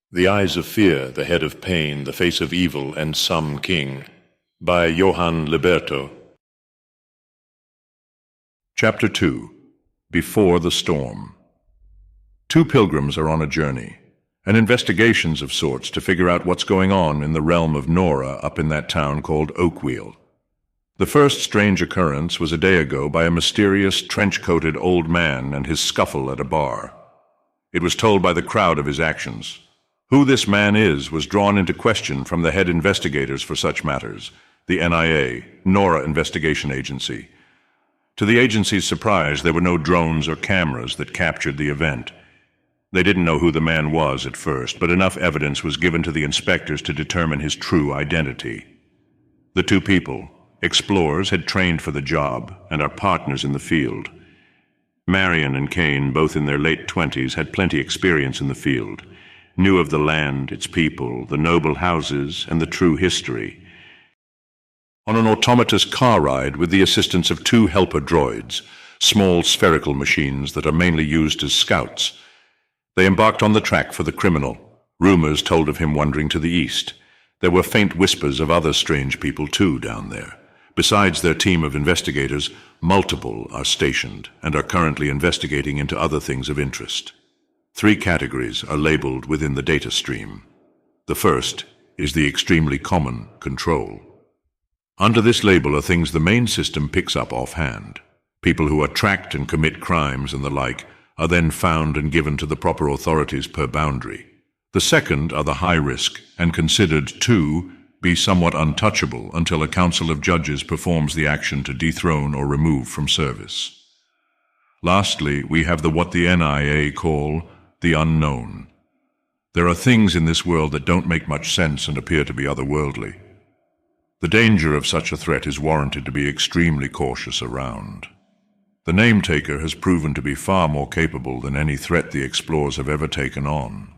The Eyes of Fear, the Head of Pain, the Face of Evil, and Some King, by Johann Liberto. Chapter 2. Before the Storm. Two pilgrims are on a journey, an investigations of sorts to figure out what's going on in the realm of Nora up in that town called Oakwheel. The first strange occurrence was a day ago by a mysterious, trench-coated old man and his scuffle at a bar. It was told by the crowd of his actions. Who this man is was drawn into question from the head investigators for such matters, the NIA, Nora Investigation Agency. To the agency's surprise, there were no drones or cameras that captured the event. They didn't know who the man was at first, but enough evidence was given to the inspectors to determine his true identity. The two people, explorers, had trained for the job and are partners in the field. Marion and Kane, both in their late 20s, had plenty experience in the field, knew of the land, its people, the noble houses, and the true history. On an autonomous car ride with the assistance of two helper droids, small spherical machines that are mainly used as scouts, they embarked on the track for the criminal. Rumors told of him wandering to the east. There were faint whispers of other strange people too down there. Besides their team of investigators, multiple are stationed and are currently investigating into other things of interest. 3 categories are labeled within the data stream. The first is the extremely common control. Under this label are things the main system picks up offhand. People who are tracked and commit crimes and the like are then found and given to the proper authorities per boundary. The second are the high risk and considered to be somewhat untouchable until a council of judges performs the action to dethrone or remove from service. Lastly, we have what the NIA call the unknown. There are things in this world that don't make much sense and appear to be otherworldly. The danger of such a threat is warranted to be extremely cautious around. The name-taker has proven to be far more capable than any threat the explorers have ever taken on.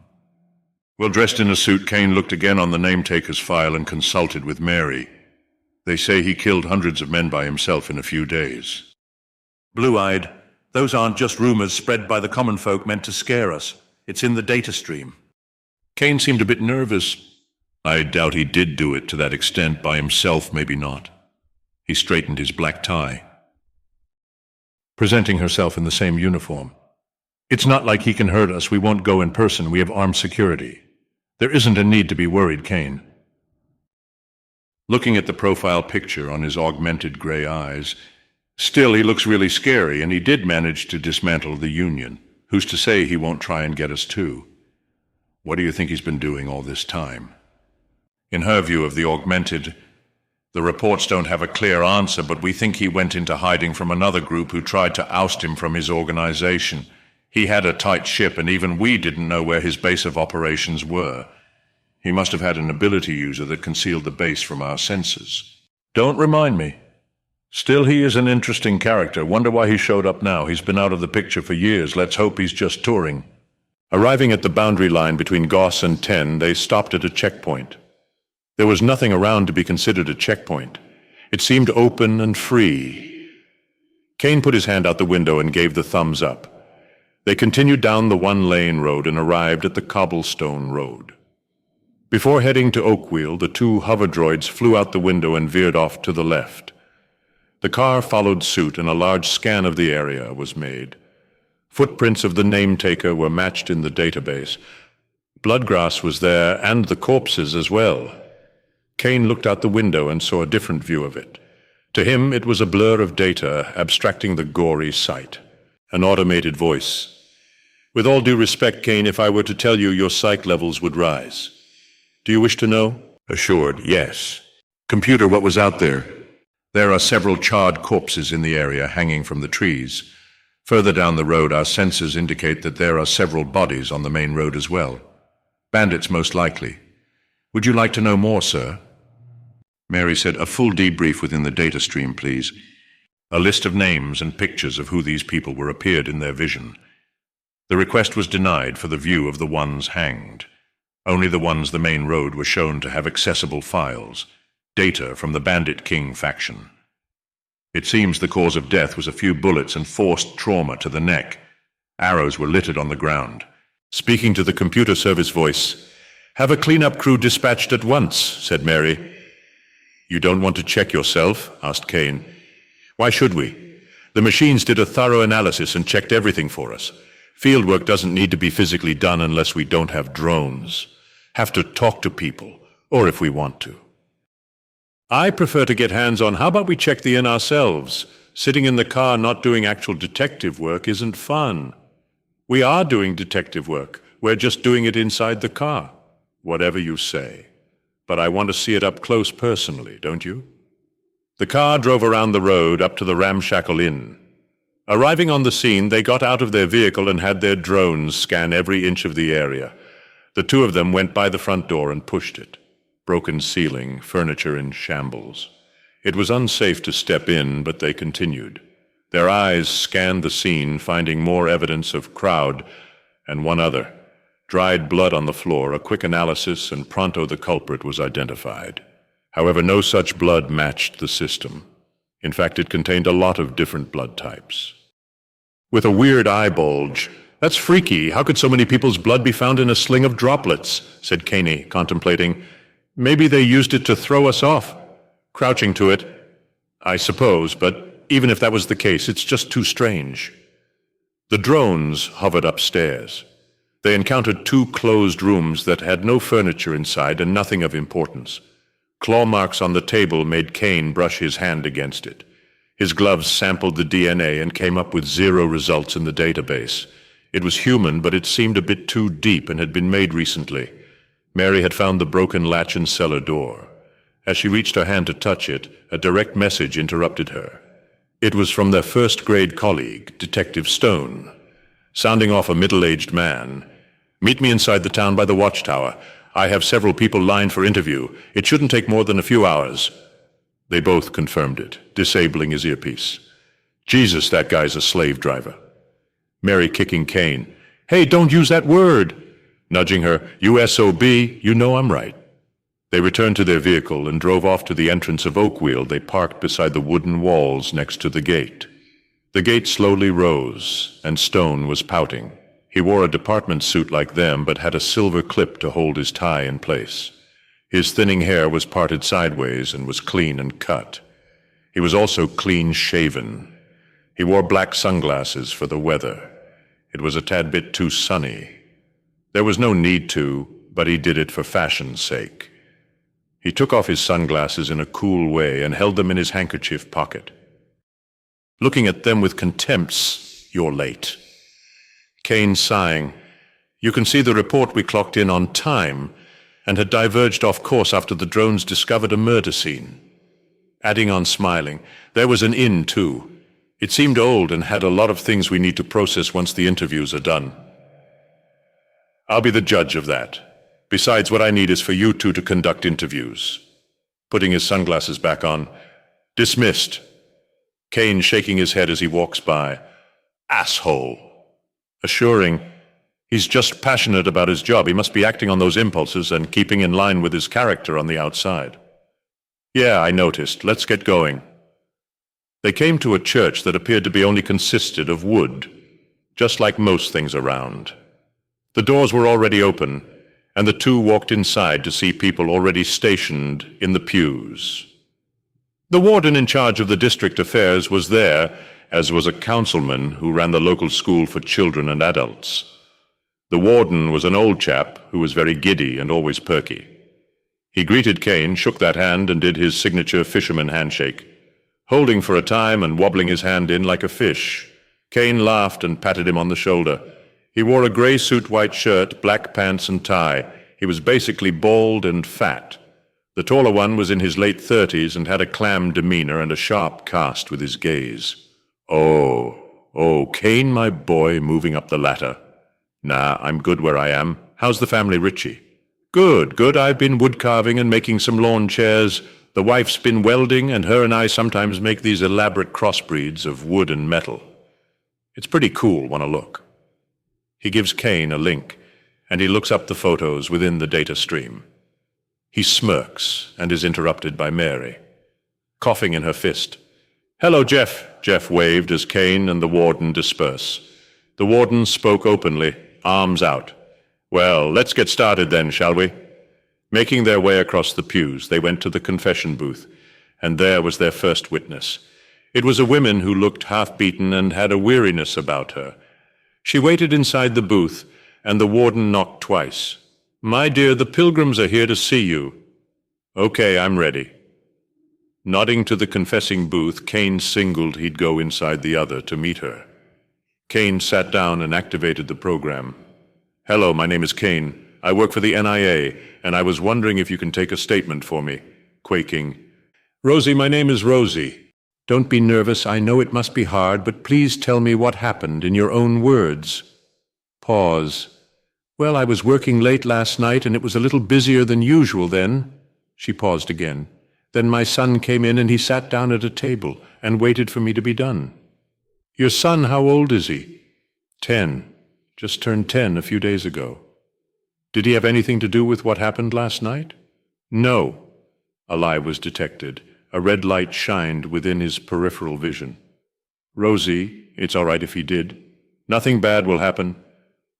Well dressed in a suit, Kane looked again on the name-taker's file and consulted with Mary. They say he killed hundreds of men by himself in a few days. Blue-eyed, those aren't just rumors spread by the common folk meant to scare us. It's in the data stream. Kane seemed a bit nervous. I doubt he did do it to that extent by himself, maybe not. He straightened his black tie, presenting herself in the same uniform. It's not like he can hurt us. We won't go in person. We have armed security. There isn't a need to be worried, Kane. Looking at the profile picture on his augmented gray eyes, still he looks really scary, and he did manage to dismantle the Union. Who's to say he won't try and get us too? What do you think he's been doing all this time? In her view of the augmented, the reports don't have a clear answer, but we think he went into hiding from another group who tried to oust him from his organization. He had a tight ship, and even we didn't know where his base of operations were. He must have had an ability user that concealed the base from our senses. Don't remind me. Still, he is an interesting character. Wonder why he showed up now. He's been out of the picture for years. Let's hope he's just touring. Arriving at the boundary line between Goss and 10, they stopped at a checkpoint. There was nothing around to be considered a checkpoint. It seemed open and free. Kane put his hand out the window and gave the thumbs up. They continued down the one-lane road and arrived at the cobblestone road. Before heading to Oakwheel, the 2 hover droids flew out the window and veered off to the left. The car followed suit, and a large scan of the area was made. Footprints of the name-taker were matched in the database. Bloodgrass was there, and the corpses as well. Kane looked out the window and saw a different view of it. To him, it was a blur of data abstracting the gory sight. An automated voice. With all due respect, Kane, if I were to tell you, your psych levels would rise. Do you wish to know? Assured, yes. Computer, what was out there? There are several charred corpses in the area hanging from the trees. Further down the road, our sensors indicate that there are several bodies on the main road as well. Bandits, most likely. Would you like to know more, sir? Mary said, a full debrief within the data stream, please. A list of names and pictures of who these people were appeared in their vision. The request was denied for the view of the ones hanged. Only the ones the main road were shown to have accessible files, data from the Bandit King faction. It seems the cause of death was a few bullets and forced trauma to the neck. Arrows were littered on the ground. Speaking to the computer service voice, Have a cleanup crew dispatched at once, said Mary. You don't want to check yourself? Asked Kane. Why should we? The machines did a thorough analysis and checked everything for us. Fieldwork doesn't need to be physically done unless we don't have drones. Have to talk to people, or if we want to. I prefer to get hands-on. How about we check the inn ourselves? Sitting in the car not doing actual detective work isn't fun. We are doing detective work. We're just doing it inside the car. Whatever you say. But I want to see it up close personally, don't you? The car drove around the road up to the ramshackle inn. Arriving on the scene, they got out of their vehicle and had their drones scan every inch of the area. The two of them went by the front door and pushed it. Broken ceiling, furniture in shambles. It was unsafe to step in, but they continued. Their eyes scanned the scene, finding more evidence of crowd and one other. Dried blood on the floor, a quick analysis, and pronto the culprit was identified. However, no such blood matched the system. In fact, it contained a lot of different blood types. With a weird eye bulge. That's freaky. How could so many people's blood be found in a sling of droplets? Said Caney, contemplating. Maybe they used it to throw us off. Crouching to it, I suppose, but even if that was the case, it's just too strange. The drones hovered upstairs. They encountered two closed rooms that had no furniture inside and nothing of importance. Claw marks on the table made Kane brush his hand against it. His gloves sampled the DNA and came up with 0 results in the database. It was human, but it seemed a bit too deep and had been made recently. Mary had found the broken latch and cellar door. As she reached her hand to touch it, a direct message interrupted her. It was from their first-grade colleague, Detective Stone. Sounding off a middle-aged man. Meet me inside the town by the watchtower. I have several people lined for interview. It shouldn't take more than a few hours. They both confirmed it, disabling his earpiece. Jesus, that guy's a slave driver. Mary kicking Kane. Hey, don't use that word! Nudging her, you SOB, you know I'm right. They returned to their vehicle and drove off to the entrance of Oakwheel. They parked beside the wooden walls next to the gate. The gate slowly rose, and Stone was pouting. He wore a department suit like them, but had a silver clip to hold his tie in place. His thinning hair was parted sideways and was clean and cut. He was also clean-shaven. He wore black sunglasses for the weather. It was a tad bit too sunny. There was no need to, but he did it for fashion's sake. He took off his sunglasses in a cool way and held them in his handkerchief pocket. Looking at them with contempt, you're late. Kane sighing. You can see the report we clocked in on time and had diverged off course after the drones discovered a murder scene. Adding on smiling, there was an inn too. It seemed old and had a lot of things we need to process once the interviews are done. I'll be the judge of that. Besides, what I need is for you two to conduct interviews. Putting his sunglasses back on. Dismissed. Kane shaking his head as he walks by. Asshole. Assuring, he's just passionate about his job. He must be acting on those impulses and keeping in line with his character on the outside. Yeah, I noticed. Let's get going. They came to a church that appeared to be only consisted of wood, just like most things around. The doors were already open, and the two walked inside to see people already stationed in the pews. The warden in charge of the district affairs was there, as was a councilman who ran the local school for children and adults. The warden was an old chap who was very giddy and always perky. He greeted Kane, shook that hand, and did his signature fisherman handshake. Holding for a time and wobbling his hand in like a fish, Kane laughed and patted him on the shoulder. He wore a gray suit, white shirt, black pants and tie. He was basically bald and fat. The taller one was in his late 30s and had a clam demeanor and a sharp cast with his gaze. Oh, Kane, my boy, moving up the ladder. Nah, I'm good where I am. How's the family, Richie? Good. I've been wood carving and making some lawn chairs. The wife's been welding, and her and I sometimes make these elaborate crossbreeds of wood and metal. It's pretty cool, wanna look? He gives Kane a link, and he looks up the photos within the data stream. He smirks and is interrupted by Mary, coughing in her fist. Hello, Jeff. Jeff waved as Kane and the warden disperse. The warden spoke openly, arms out. Well, let's get started then, shall we? Making their way across the pews, they went to the confession booth, and there was their first witness. It was a woman who looked half-beaten and had a weariness about her. She waited inside the booth, and the warden knocked twice. "My dear, the pilgrims are here to see you." "Okay, I'm ready." Nodding to the confessing booth, Kane signaled he'd go inside the other to meet her. Kane sat down and activated the program. "Hello, my name is Kane. I work for the NIA, and I was wondering if you can take a statement for me." Quaking. "Rosie, my name is Rosie. Don't be nervous. I know it must be hard, but please tell me what happened in your own words." Pause. "Well, I was working late last night, and it was a little busier than usual then." She paused again. "Then my son came in, and he sat down at a table and waited for me to be done." "Your son, how old is he?" 10. Just turned 10 a few days ago." "Did he have anything to do with what happened last night?" "No." A lie was detected. A red light shined within his peripheral vision. "Rosie, it's all right if he did. Nothing bad will happen.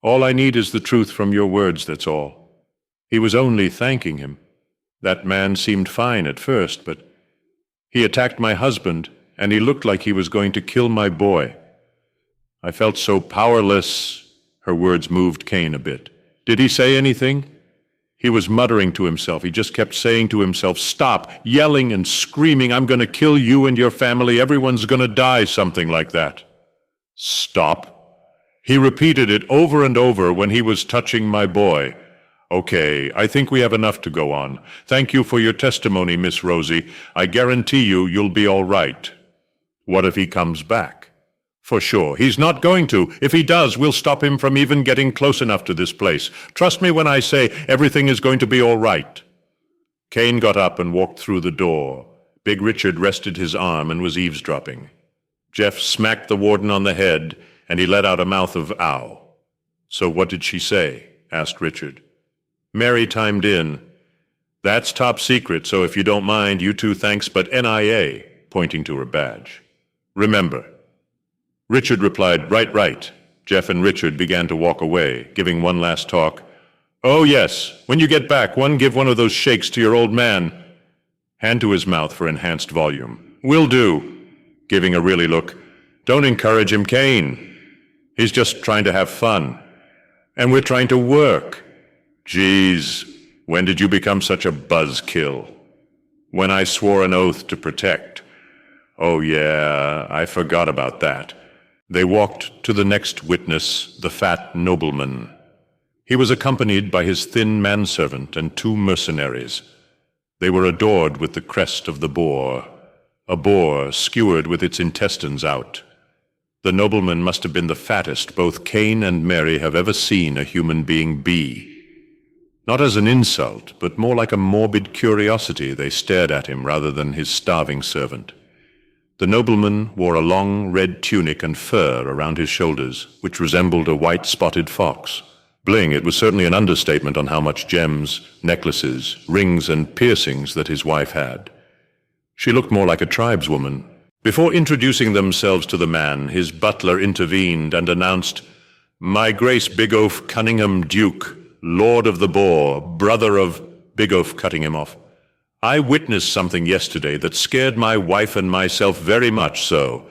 All I need is the truth from your words, that's all. He was only thanking him. That man seemed fine at first, but he attacked my husband, and he looked like he was going to kill my boy. I felt so powerless." Her words moved Kane a bit. "Did he say anything?" "He was muttering to himself. He just kept saying to himself, 'Stop,' yelling and screaming, 'I'm going to kill you and your family. Everyone's going to die,' something like that." "Stop." "He repeated it over and over when he was touching my boy." "Okay, I think we have enough to go on. Thank you for your testimony, Miss Rosie. I guarantee you'll be all right." "What if he comes back?" "For sure. He's not going to. If he does, we'll stop him from even getting close enough to this place. Trust me when I say everything is going to be all right." Kane got up and walked through the door. Big Richard rested his arm and was eavesdropping. Jeff smacked the warden on the head, and he let out a mouth of "ow." "So what did she say?" asked Richard. Mary chimed in. "That's top secret, so if you don't mind, you two thanks but NIA," pointing to her badge. "Remember." Richard replied, Right. Jeff and Richard began to walk away, giving one last talk. "Oh yes, when you get back, give one of those shakes to your old man." Hand to his mouth for enhanced volume. "Will do." Giving a really look. "Don't encourage him, Kane. He's just trying to have fun. And we're trying to work." "Geez, when did you become such a buzzkill?" "When I swore an oath to protect." "Oh yeah, I forgot about that." They walked to the next witness, the fat nobleman. He was accompanied by his thin manservant and 2 mercenaries. They were adored with the crest of the boar, a boar skewered with its intestines out. The nobleman must have been the fattest both Kane and Mary have ever seen a human being be. Not as an insult, but more like a morbid curiosity, they stared at him rather than his starving servant. The nobleman wore a long red tunic and fur around his shoulders, which resembled a white spotted fox. Bling, it was certainly an understatement on how much gems, necklaces, rings, and piercings that his wife had. She looked more like a tribeswoman. Before introducing themselves to the man, his butler intervened and announced, "My Grace Big Oaf Cunningham Duke, Lord of the Boar, brother of—" Big Oaf cutting him off. "I witnessed something yesterday that scared my wife and myself very much so,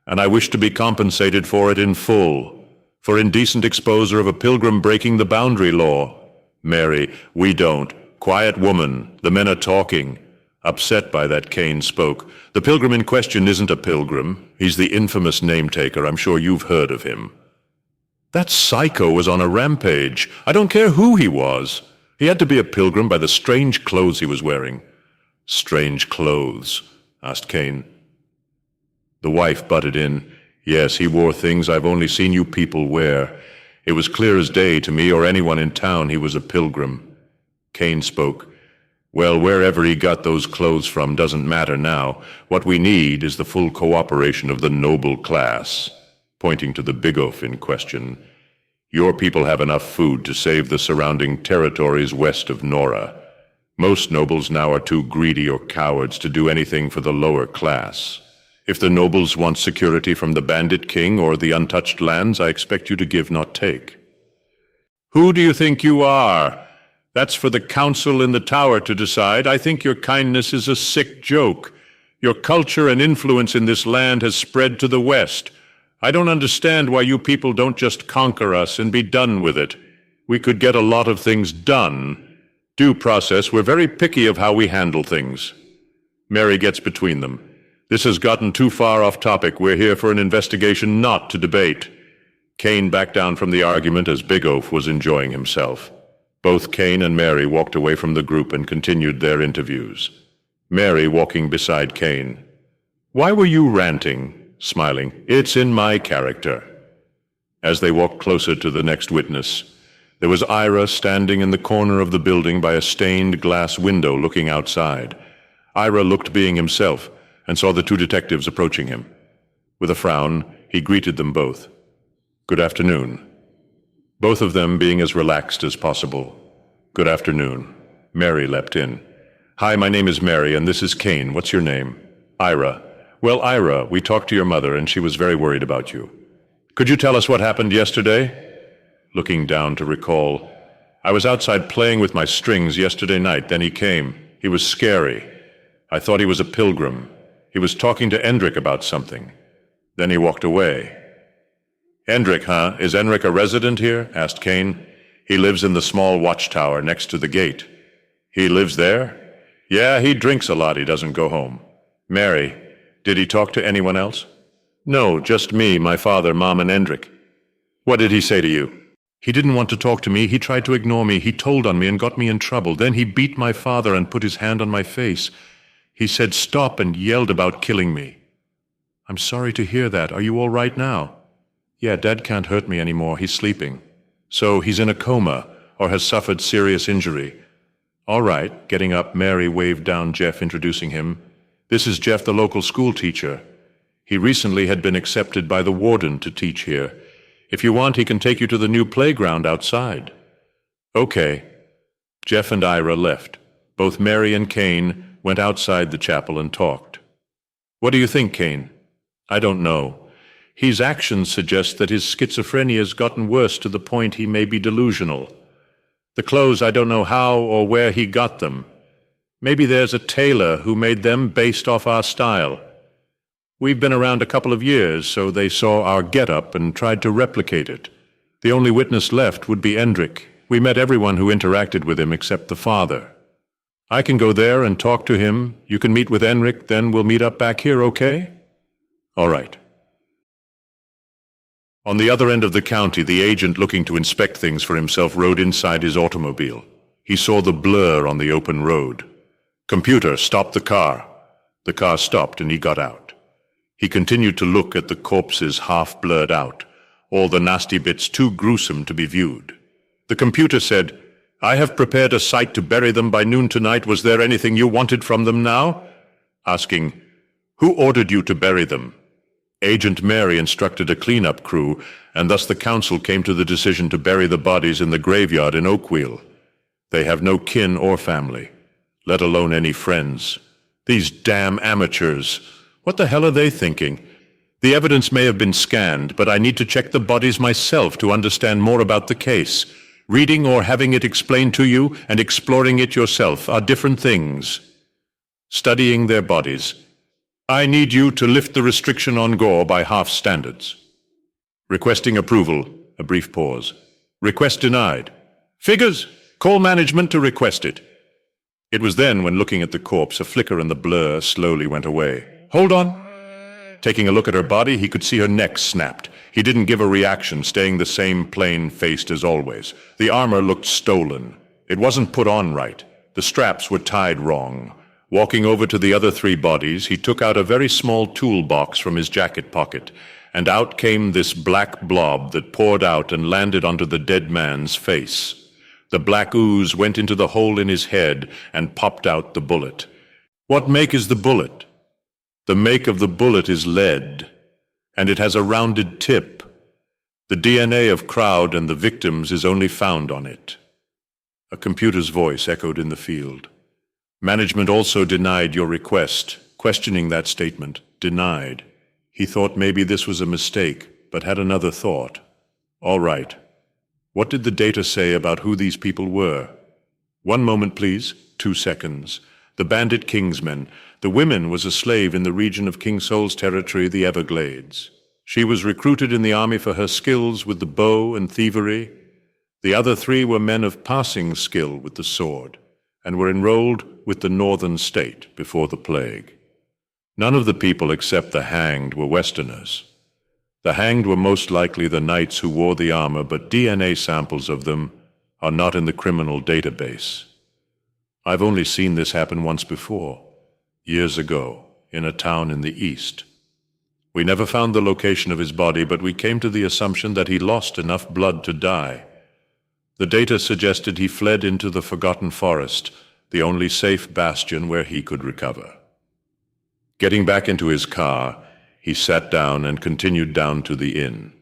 and I wish to be compensated for it in full, for indecent exposure of a pilgrim breaking the boundary law." Mary, "We don't. Quiet woman, the men are talking." Upset by that, Kane spoke. "The pilgrim in question isn't a pilgrim. He's the infamous name-taker. I'm sure you've heard of him." "That psycho was on a rampage. I don't care who he was. He had to be a pilgrim by the strange clothes he was wearing." "Strange clothes?" asked Kane. The wife butted in. "Yes, he wore things I've only seen you people wear. It was clear as day to me or anyone in town he was a pilgrim." Kane spoke. "Well, wherever he got those clothes from doesn't matter now. What we need is the full cooperation of the noble class," pointing to the Big Oaf in question. "Your people have enough food to save the surrounding territories west of Nora. Most nobles now are too greedy or cowards to do anything for the lower class. If the nobles want security from the Bandit King or the untouched lands, I expect you to give, not take." "Who do you think you are?" That's for the council in the tower to decide. I think your kindness is a sick joke. Your culture and influence in this land has spread to the west. I don't understand why you people don't just conquer us and be done with it. We could get a lot of things done. Due process, we're very picky of how we handle things. Mary gets between them. This has gotten too far off topic. We're here for an investigation, not to debate. Kane backed down from the argument as Big Oaf was enjoying himself. Both Kane and Mary walked away from the group and continued their interviews. Mary walking beside Kane. "Why were you ranting?" Smiling. "It's in my character." As they walked closer to the next witness, there was Ira standing in the corner of the building by a stained glass window looking outside. Ira looked being himself and saw the two detectives approaching him. With a frown, he greeted them both. "Good afternoon." Both of them being as relaxed as possible. "Good afternoon." Mary leapt in. "Hi, my name is Mary, and this is Kane. What's your name?" "Ira." "Well, Ira, we talked to your mother, and she was very worried about you. Could you tell us what happened yesterday?" Looking down to recall, "I was outside playing with my strings yesterday night. Then he came. He was scary. I thought he was a pilgrim. He was talking to Endrick about something. Then he walked away." "Endrick, huh? Is Endrick a resident here?" asked Kane. "He lives in the small watchtower next to the gate." "He lives there?" "Yeah, he drinks a lot. He doesn't go home." "Mary, did he talk to anyone else?" "No, just me, my father, Mom, and Endrick." "What did he say to you?" "He didn't want to talk to me. He tried to ignore me. He told on me and got me in trouble. Then he beat my father and put his hand on my face. He said stop and yelled about killing me." "I'm sorry to hear that. Are you all right now?" "Yeah, Dad can't hurt me anymore. He's sleeping." "So he's in a coma or has suffered serious injury." "All right." Getting up, Mary waved down Jeff, introducing him. "This is Jeff, the local school teacher. He recently had been accepted by the warden to teach here. If you want, he can take you to the new playground outside." "Okay." Jeff and Ira left. Both Mary and Kane went outside the chapel and talked. "What do you think, Kane?" "I don't know. His actions suggest that his schizophrenia has gotten worse to the point he may be delusional. The clothes, I don't know how or where he got them. Maybe there's a tailor who made them based off our style. We've been around a couple of years, so they saw our get-up and tried to replicate it. The only witness left would be Endrick. We met everyone who interacted with him except the father. I can go there and talk to him. You can meet with Endrick, then we'll meet up back here, okay?" "All right." On the other end of the county, the agent looking to inspect things for himself rode inside his automobile. He saw the blur on the open road. "Computer, stop the car." The car stopped and he got out. He continued to look at the corpses half blurred out, all the nasty bits too gruesome to be viewed. The computer said, "I have prepared a site to bury them by noon tonight. Was there anything you wanted from them now?" Asking, "Who ordered you to bury them?" Agent Mary instructed a cleanup crew, and thus the council came to the decision to bury the bodies in the graveyard in Oakwheel. They have no kin or family, let alone any friends. These damn amateurs. What the hell are they thinking? The evidence may have been scanned, but I need to check the bodies myself to understand more about the case. Reading or having it explained to you and exploring it yourself are different things. Studying their bodies. I need you to lift the restriction on gore by half standards. Requesting approval. A brief pause. Request denied. Figures. Call management to request it. It was then, when looking at the corpse, a flicker in the blur slowly went away. Hold on. Taking a look at her body, he could see her neck snapped. He didn't give a reaction, staying the same plain-faced as always. The armor looked stolen. It wasn't put on right. The straps were tied wrong. Walking over to the other three bodies, he took out a very small toolbox from his jacket pocket, and out came this black blob that poured out and landed onto the dead man's face. The black ooze went into the hole in his head and popped out the bullet. What make is the bullet? The make of the bullet is lead, and it has a rounded tip. The DNA of Crowd and the victims is only found on it. A computer's voice echoed in the field. Management also denied your request. Questioning that statement, denied. He thought maybe this was a mistake, but had another thought. All right. What did the data say about who these people were? One moment, please. 2 seconds. The bandit Kingsmen. The woman was a slave in the region of King Sol's territory, the Everglades. She was recruited in the army for her skills with the bow and thievery. The other 3 were men of passing skill with the sword, and were enrolled with the northern state before the plague. None of the people except the hanged were Westerners. The hanged were most likely the knights who wore the armor, but DNA samples of them are not in the criminal database. I've only seen this happen once before, years ago, in a town in the east. We never found the location of his body, but we came to the assumption that he lost enough blood to die. The data suggested he fled into the Forgotten Forest, the only safe bastion where he could recover. Getting back into his car, he sat down and continued down to the inn.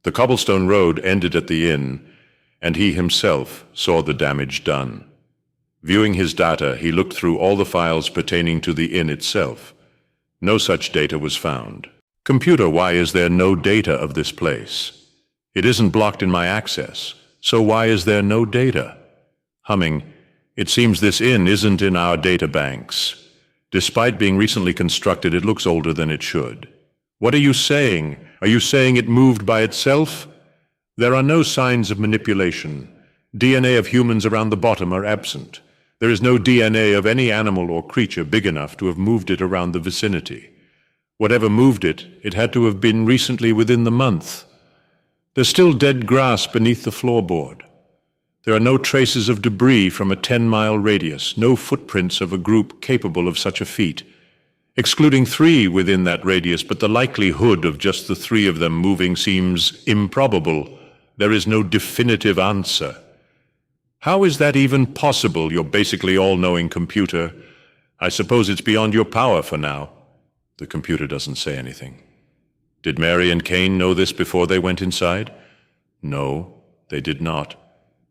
The cobblestone road ended at the inn, and he himself saw the damage done. Viewing his data, he looked through all the files pertaining to the inn itself. No such data was found. Computer, why is there no data of this place? It isn't blocked in my access, so why is there no data? Humming, it seems this inn isn't in our data banks. Despite being recently constructed, it looks older than it should. What are you saying? Are you saying it moved by itself? There are no signs of manipulation. DNA of humans around the bottom are absent. There is no DNA of any animal or creature big enough to have moved it around the vicinity. Whatever moved it, it had to have been recently within the month. There's still dead grass beneath the floorboard. There are no traces of debris from a 10-mile radius, no footprints of a group capable of such a feat. Excluding 3 within that radius, but the likelihood of just the 3 of them moving seems improbable. There is no definitive answer. How is that even possible, your basically all-knowing computer? I suppose it's beyond your power for now. The computer doesn't say anything. Did Mary and Cain know this before they went inside? No, they did not.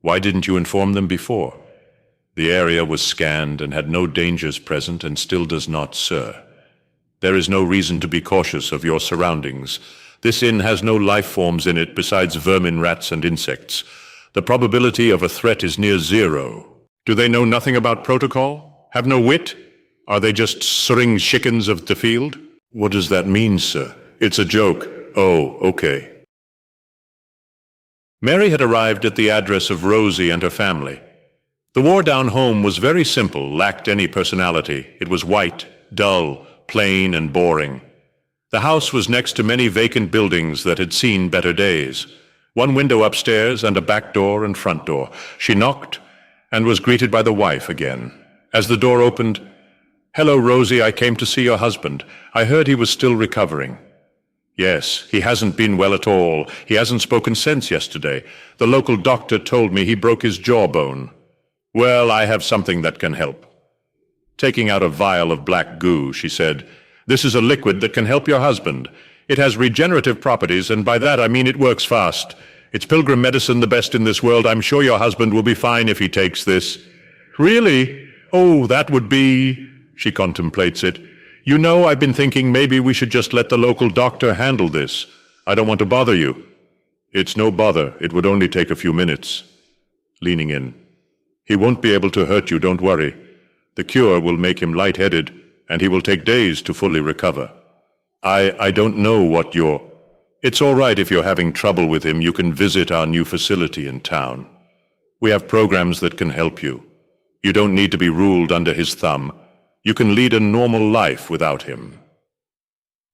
Why didn't you inform them before? The area was scanned and had no dangers present, and still does not, sir. There is no reason to be cautious of your surroundings. This inn has no life forms in it besides vermin, rats, and insects. The probability of a threat is near 0. Do they know nothing about protocol? Have no wit? Are they just surring chickens of the field? What does that mean, sir? It's a joke. Oh, okay. Mary had arrived at the address of Rosie and her family. The war-down home was very simple, lacked any personality. It was white, dull, plain, and boring. The house was next to many vacant buildings that had seen better days. 1 window upstairs and a back door and front door. She knocked and was greeted by the wife again. As the door opened, "Hello, Rosie, I came to see your husband. I heard he was still recovering." "Yes, he hasn't been well at all. He hasn't spoken since yesterday. The local doctor told me he broke his jawbone." "Well, I have something that can help." Taking out a vial of black goo, she said, "This is a liquid that can help your husband. It has regenerative properties, and by that I mean it works fast. It's pilgrim medicine, the best in this world. I'm sure your husband will be fine if he takes this." "Really? Oh, that would be..." She contemplates it. "You know, I've been thinking maybe we should just let the local doctor handle this. I don't want to bother you." "It's no bother. It would only take a few minutes." Leaning in. "He won't be able to hurt you, don't worry. The cure will make him lightheaded, and he will take days to fully recover. I don't know what you're... It's all right if you're having trouble with him. You can visit our new facility in town. We have programs that can help you. You don't need to be ruled under his thumb. You can lead a normal life without him."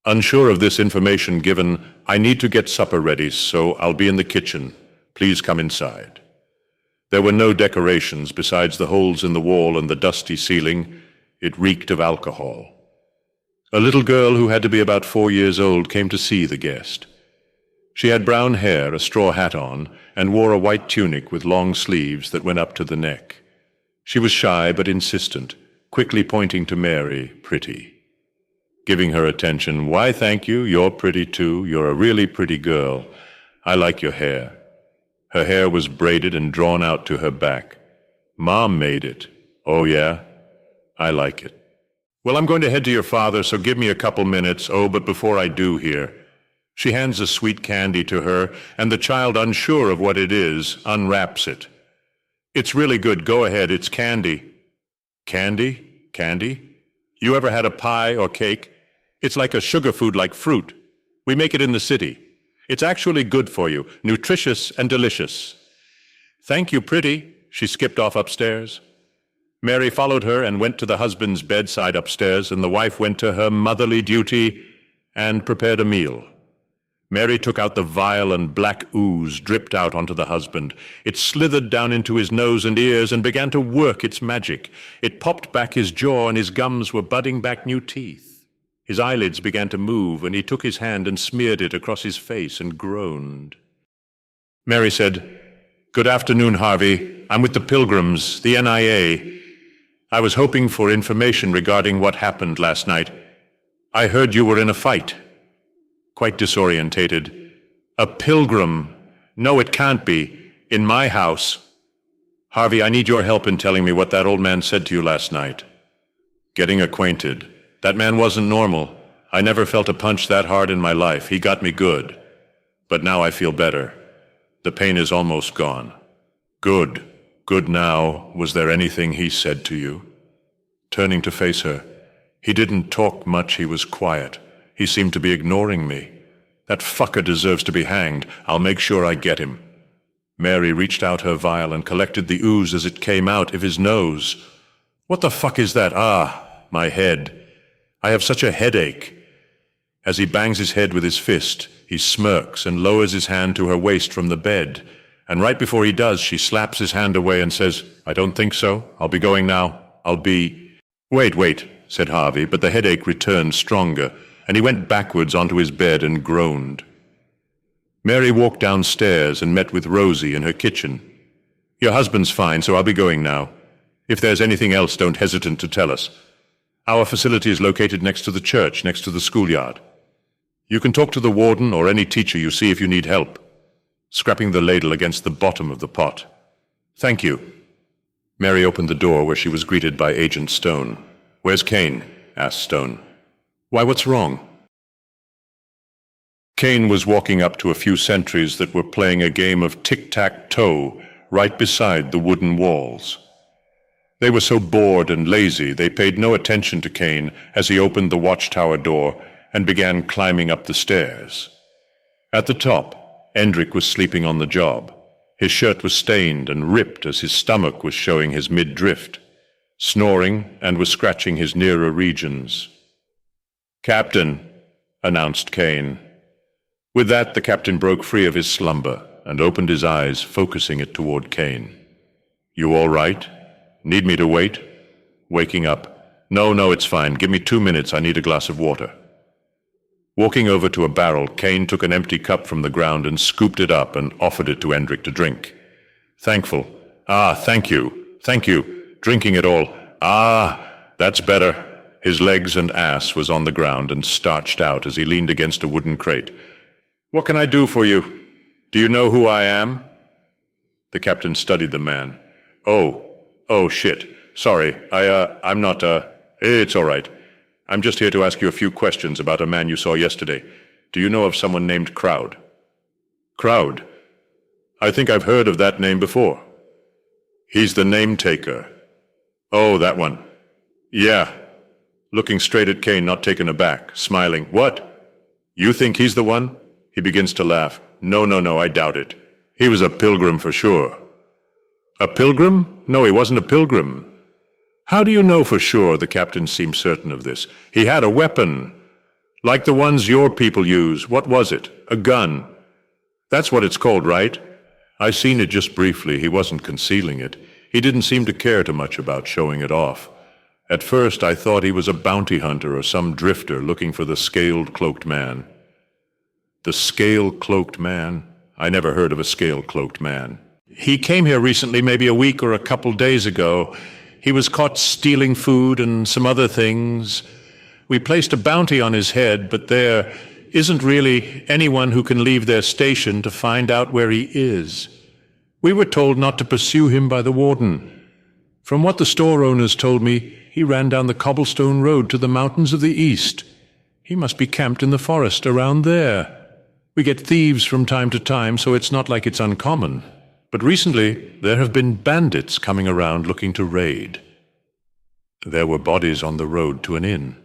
Unsure of this information given, "I need to get supper ready, so I'll be in the kitchen. Please come inside." There were no decorations besides the holes in the wall and the dusty ceiling. It reeked of alcohol. A little girl who had to be about 4 years old came to see the guest. She had brown hair, a straw hat on, and wore a white tunic with long sleeves that went up to the neck. She was shy but insistent, quickly pointing to Mary, pretty. Giving her attention, "Why, thank you, you're pretty too. You're a really pretty girl. I like your hair." Her hair was braided and drawn out to her back. "Mom made it." "Oh, yeah? I like it." "Well, I'm going to head to your father, so give me a couple minutes. Oh, but before I do here..." She hands a sweet candy to her, and the child, unsure of what it is, unwraps it. It's really good. Go ahead. It's candy. Candy? Candy? You ever had a pie or cake? It's like a sugar food like fruit. We make it in the city. It's actually good for you, nutritious and delicious. Thank you, pretty. She skipped off upstairs. Mary followed her and went to the husband's bedside upstairs, and the wife went to her motherly duty and prepared a meal. Mary took out the vile and black ooze dripped out onto the husband. It slithered down into his nose and ears and began to work its magic. It popped back his jaw, and his gums were budding back new teeth. His eyelids began to move, and he took his hand and smeared it across his face and groaned. Mary said, "Good afternoon, Harvey. I'm with the Pilgrims, the NIA. I was hoping for information regarding what happened last night. I heard you were in a fight." Quite disorientated. "A pilgrim? No, it can't be. In my house." "Harvey, I need your help in telling me what that old man said to you last night." "Getting acquainted. That man wasn't normal. I never felt a punch that hard in my life. He got me good. But now I feel better. The pain is almost gone." "Good. Good now. Was there anything he said to you?" Turning to face her. "He didn't talk much. He was quiet. He seemed to be ignoring me. That fucker deserves to be hanged. I'll make sure I get him." Mary reached out her vial and collected the ooze as it came out of his nose. "What the fuck is that? Ah, my head. I have such a headache." As he bangs his head with his fist, he smirks and lowers his hand to her waist from the bed. And right before he does, she slaps his hand away and says, "I don't think so. I'll be going now. I'll be—" Wait, said Harvey, but the headache returned stronger, and he went backwards onto his bed and groaned. Mary walked downstairs and met with Rosie in her kitchen. "Your husband's fine, so I'll be going now. If there's anything else, don't hesitate to tell us. Our facility is located next to the church, next to the schoolyard. You can talk to the warden or any teacher you see if you need help," scrapping the ladle against the bottom of the pot. "Thank you." Mary opened the door where she was greeted by Agent Stone. "Where's Kane?" asked Stone. "Why, what's wrong?" Kane was walking up to a few sentries that were playing a game of tic-tac-toe right beside the wooden walls. They were so bored and lazy they paid no attention to Kane as he opened the watchtower door and began climbing up the stairs. At the top, Endrick was sleeping on the job. His shirt was stained and ripped as his stomach was showing his mid-drift, snoring and was scratching his nearer regions. "Captain," announced Kane. With that, the captain broke free of his slumber and opened his eyes, focusing it toward Kane. "You all right? Need me to wait?" Waking up. No, it's fine. Give me 2 minutes. I need a glass of water." Walking over to a barrel, Kane took an empty cup from the ground and scooped it up and offered it to Endrick to drink. Thankful. "Ah, thank you. Drinking it all. Ah, that's better." His legs and ass was on the ground and starched out as he leaned against a wooden crate. "What can I do for you? Do you know who I am?" The captain studied the man. Oh, shit. Sorry, I'm not, It's all right. I'm just here to ask you a few questions about a man you saw yesterday. Do you know of someone named Crowd?" "Crowd? I think I've heard of that name before." "He's the name taker." "Oh, that one." "Yeah." Looking straight at Kane, not taken aback, smiling. "What? You think he's the one?" He begins to laugh. No, I doubt it. He was a pilgrim for sure." "A pilgrim? No, he wasn't a pilgrim." "How do you know for sure?" The captain seemed certain of this. "He had a weapon. Like the ones your people use. What was it? A gun. That's what it's called, right?" "I seen it just briefly. He wasn't concealing it. He didn't seem to care too much about showing it off. At first I thought he was a bounty hunter or some drifter looking for the scaled-cloaked man." "The scale-cloaked man? I never heard of a scale-cloaked man." "He came here recently, maybe a week or a couple days ago. He was caught stealing food and some other things. We placed a bounty on his head, but there isn't really anyone who can leave their station to find out where he is. We were told not to pursue him by the warden. From what the store owners told me, he ran down the cobblestone road to the mountains of the east. He must be camped in the forest around there. We get thieves from time to time, so it's not like it's uncommon." But recently, there have been bandits coming around looking to raid. There were bodies on the road to an inn.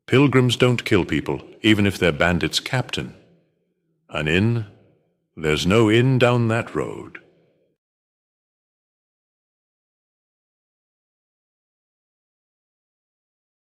Pilgrims don't kill people, even if they're bandits' captain. An inn? There's no inn down that road.